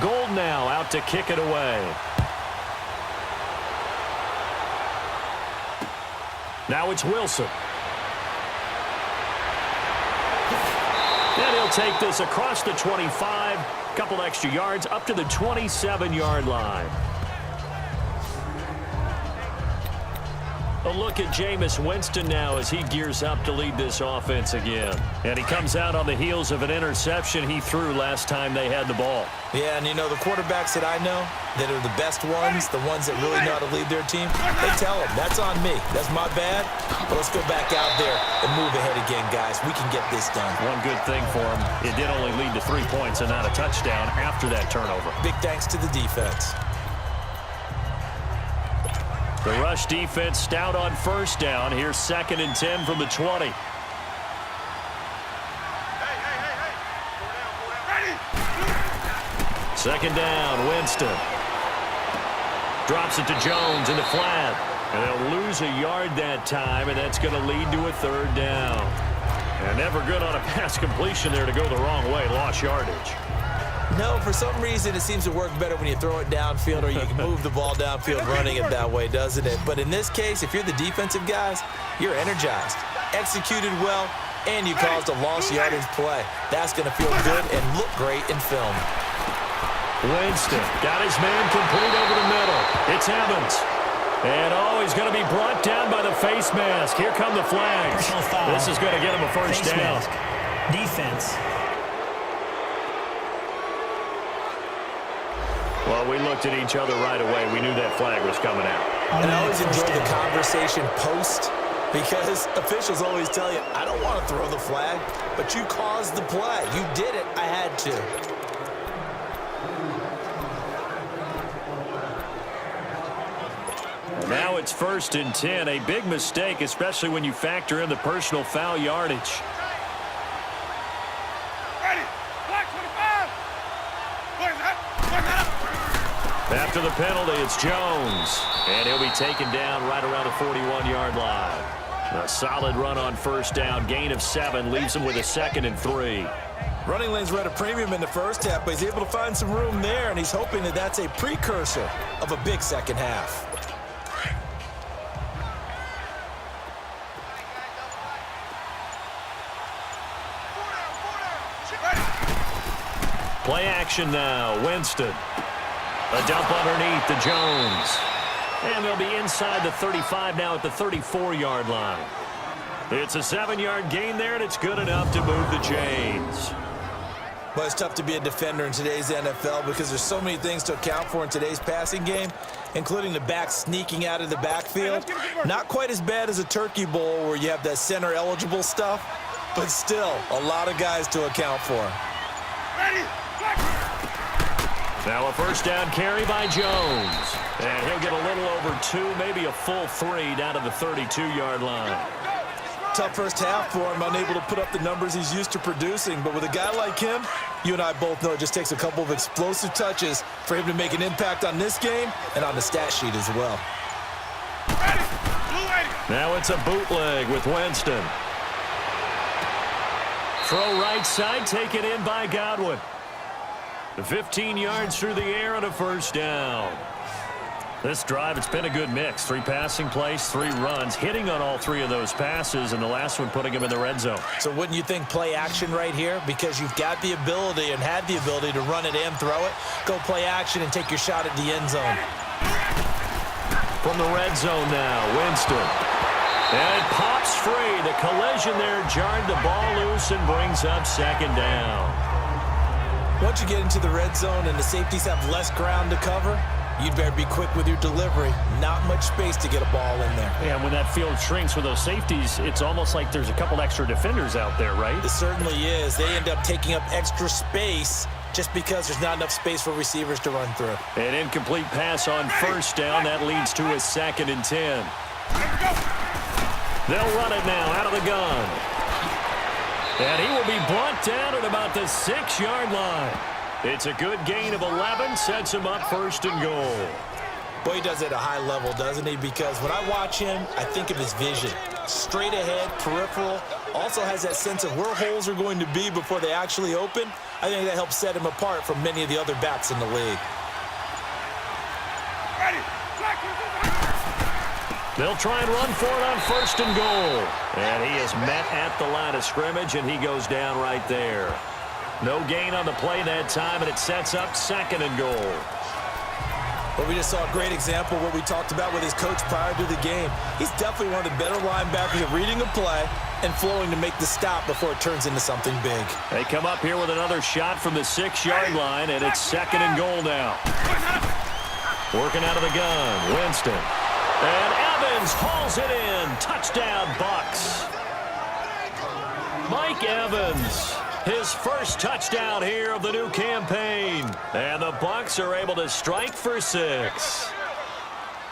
goal now, out to kick it away. Now it's Wilson. And he'll take this across the 25, couple extra yards up to the 27-yard line. A look at Jameis Winston now as he gears up to lead this offense again. And he comes out on the heels of an interception he threw last time they had the ball. Yeah, and you know, the quarterbacks that I know that are the best ones, the ones that really know how to lead their team, they tell them, that's on me. That's my bad. But let's go back out there and move ahead again, guys. We can get this done. One good thing for him, it did only lead to 3 points and not a touchdown after that turnover. Big thanks to the defense. The rush defense stout on first down. Here's 2nd and 10 from the 20. Second down, Winston. Drops it to Jones in the flat. And they'll lose a yard that time, and that's going to lead to a 3rd down. And never good on a pass completion there to go the wrong way. Lost yardage. No, for some reason, it seems to work better when you throw it downfield or you can move the ball downfield running it that way, doesn't it? But in this case, if you're the defensive guys, you're energized, executed well, and you caused a lost yardage play. That's going to feel good and look great in film. Winston got his man complete over the middle. It's Evans. And, he's going to be brought down by the face mask. Here come the flags. This is going to get him a first down. Mask. Defense. Well, we looked at each other right away. We knew that flag was coming out. And I always enjoy the conversation post because officials always tell you, I don't want to throw the flag, but you caused the play. You did it. I had to. Now it's 1st and 10. A big mistake, especially when you factor in the personal foul yardage. After the penalty, it's Jones. And he'll be taken down right around the 41-yard line. A solid run on first down. Gain of 7 leaves him with a 2nd and 3. Running lanes were at a premium in the first half, but he's able to find some room there, and he's hoping that that's a precursor of a big second half. Play action now. Winston. A dump underneath to Jones. And they'll be inside the 35 now at the 34-yard line. It's a 7-yard gain there, and it's good enough to move the chains. But it's tough to be a defender in today's NFL because there's so many things to account for in today's passing game, including the back sneaking out of the backfield. Not quite as bad as a turkey bowl where you have that center-eligible stuff, but still a lot of guys to account for. Now a first down carry by Jones. And he'll get a little over 2, maybe a full 3 down to the 32-yard line. Tough first half for him, unable to put up the numbers he's used to producing. But with a guy like him, you and I both know it just takes a couple of explosive touches for him to make an impact on this game and on the stat sheet as well. Now it's a bootleg with Winston. Throw right side, taken in by Godwin. 15 yards through the air and a first down. This drive, it's been a good mix. 3 passing plays, 3 runs, hitting on all 3 of those passes, and the last one putting him in the red zone. So wouldn't you think play action right here? Because you've got the ability and had the ability to run it and throw it. Go play action and take your shot at the end zone. From the red zone now, Winston. And it pops free. The collision there jarred the ball loose and brings up 2nd down. Once you get into the red zone and the safeties have less ground to cover, you'd better be quick with your delivery. Not much space to get a ball in there. Yeah, when that field shrinks with those safeties, it's almost like there's a couple extra defenders out there, right? It certainly is. They end up taking up extra space just because there's not enough space for receivers to run through. An incomplete pass on first down. That leads to a 2nd and 10. They'll run it now out of the gun. And he will be brought down at about the 6-yard line. It's a good gain of 11, sets him up 1st and goal. Boy, he does it at a high level, doesn't he? Because when I watch him, I think of his vision. Straight ahead, peripheral, Also has that sense of where holes are going to be before they actually open. I think that helps set him apart from many of the other backs in the league. They'll try and run for it on 1st and goal. And he is met at the line of scrimmage, and he goes down right there. No gain on the play that time, and it sets up 2nd and goal. Well, we just saw a great example of what we talked about with his coach prior to the game. He's definitely one of the better linebackers at reading a play and flowing to make the stop before it turns into something big. They come up here with another shot from the 6-yard line, and it's 2nd and goal now. Working out of the gun, Winston. And Evans hauls it in. Touchdown, Bucs. Mike Evans, his first touchdown here of the new campaign. And the Bucs are able to strike for 6.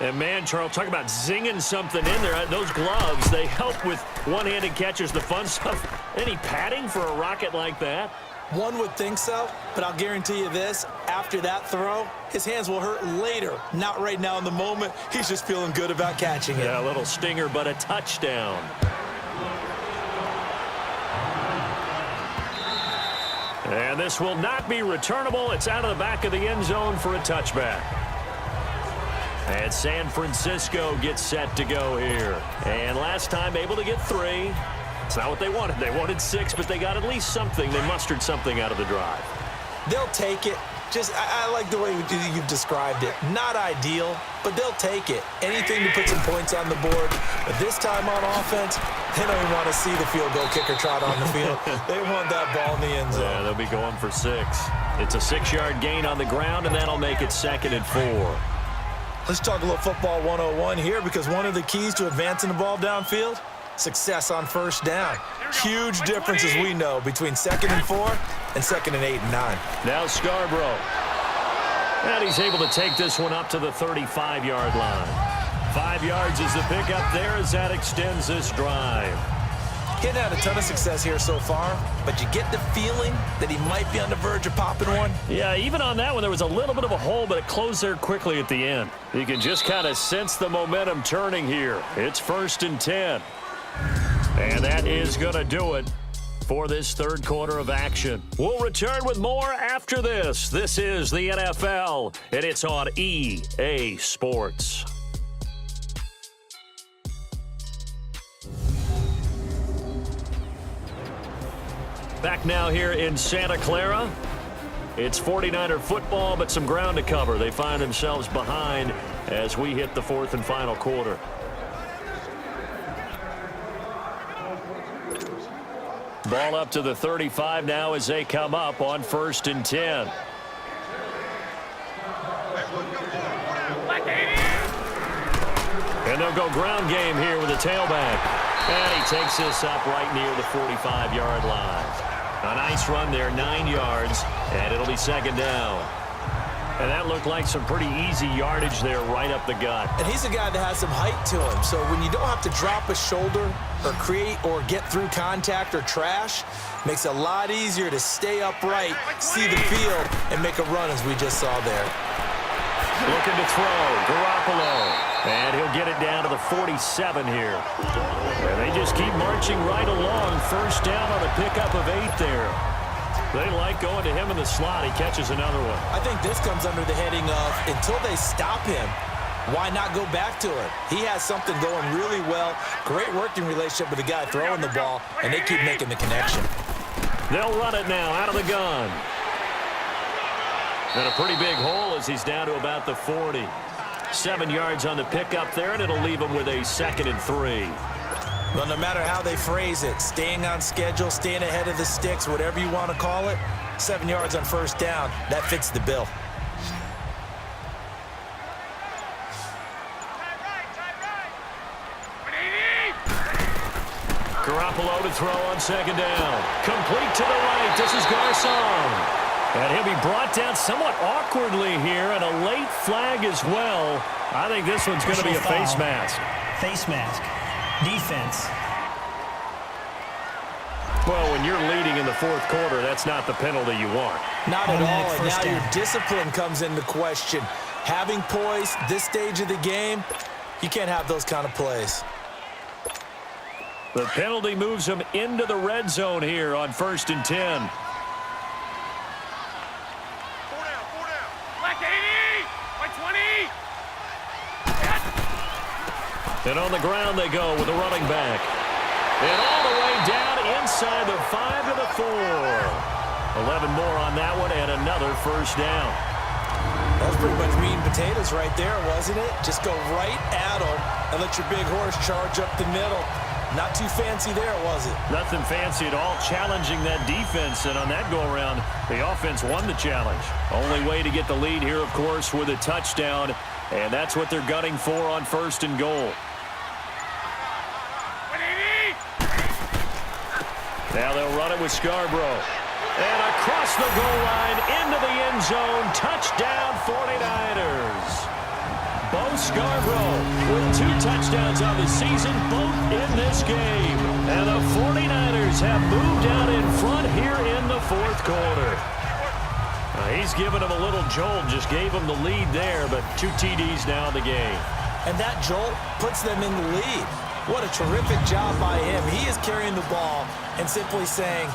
And, man, Charles, talk about zinging something in there. Those gloves, they help with one-handed catches, the fun stuff. Any padding for a rocket like that? One would think so, but I'll guarantee you this. After that throw, his hands will hurt later. Not right now in the moment. He's just feeling good about catching it. Yeah, a little stinger, but a touchdown. And this will not be returnable. It's out of the back of the end zone for a touchback. And San Francisco gets set to go here. And last time able to get 3. It's not what they wanted. They wanted 6, but they got at least something. They mustered something out of the drive. They'll take it. I like the way you've described it. Not ideal, but they'll take it. Anything to put some points on the board. But this time on offense, they don't even want to see the field goal kicker trot on the field. They want that ball in the end zone. Yeah, they'll be going for 6. It's a 6-yard gain on the ground, and that'll make it 2nd and 4. Let's talk a little football 101 here, because one of the keys to advancing the ball downfield, success on 1st down. Huge difference, as we know, between 2nd and 4 and 2nd and 8 and 9. Now Scarborough. And he's able to take this one up to the 35-yard line. 5 yards is the pickup there as that extends this drive. Getting had a ton of success here so far, but you get the feeling that he might be on the verge of popping one. Yeah, even on that one, there was a little bit of a hole, but it closed there quickly at the end. You can just kind of sense the momentum turning here. It's 1st and 10. And that is going to do it for this 3rd quarter of action. We'll return with more after this. This is the NFL, and it's on EA Sports. Back now here in Santa Clara. It's 49er football, but some ground to cover. They find themselves behind as we hit the 4th and final quarter. Ball up to the 35 now as they come up on 1st and 10. And they'll go ground game here with a tailback. And he takes this up right near the 45-yard line. A nice run there, 9 yards, and it'll be 2nd down. And that looked like some pretty easy yardage there right up the gut. And he's a guy that has some height to him, so when you don't have to drop a shoulder or create or get through contact or trash, makes it a lot easier to stay upright, see the field, and make a run as we just saw there. Looking to throw, Garoppolo. And he'll get it down to the 47 here. And they just keep marching right along. 1st down on a pickup of 8 there. They like going to him in the slot. He catches another one. I think this comes under the heading of, until they stop him, why not go back to it? He has something going really well. Great working relationship with the guy throwing the ball, and they keep making the connection. They'll run it now out of the gun. And a pretty big hole as he's down to about the 40. 7 yards on the pickup there, and it'll leave him with a 2nd and 3. Well, no matter how they phrase it, staying on schedule, staying ahead of the sticks, whatever you want to call it, 7 yards on 1st down, that fits the bill. Garoppolo to throw on 2nd down. Complete to the right. This is Garcon. And he'll be brought down somewhat awkwardly here, and a late flag as well. I think this one's going to be a face mask. Face mask. Defense. Well, when you're leading in the 4th quarter, that's not the penalty you want. Not at all, and now down. your discipline comes into question. Having poise, this stage of the game, you can't have those kind of plays. The penalty moves them into the red zone here on 1st and 10. And on the ground they go with a running back. And all the way down inside the 5 to the 4. 11 more on that one and another first down. That was pretty much meat and potatoes right there, wasn't it? Just go right at them and let your big horse charge up the middle. Not too fancy there, was it? Nothing fancy at all, challenging that defense. And on that go-around, the offense won the challenge. Only way to get the lead here, of course, with a touchdown. And that's what they're gunning for on 1st and goal. Now they'll run it with Scarborough. And across the goal line, into the end zone, touchdown 49ers. Bo Scarborough with 2 touchdowns on the season, both in this game. And the 49ers have moved out in front here in the 4th quarter. He's given them a little jolt, just gave them the lead there, but 2 TDs now in the game. And that jolt puts them in the lead. What a terrific job by him. He is carrying the ball and simply saying,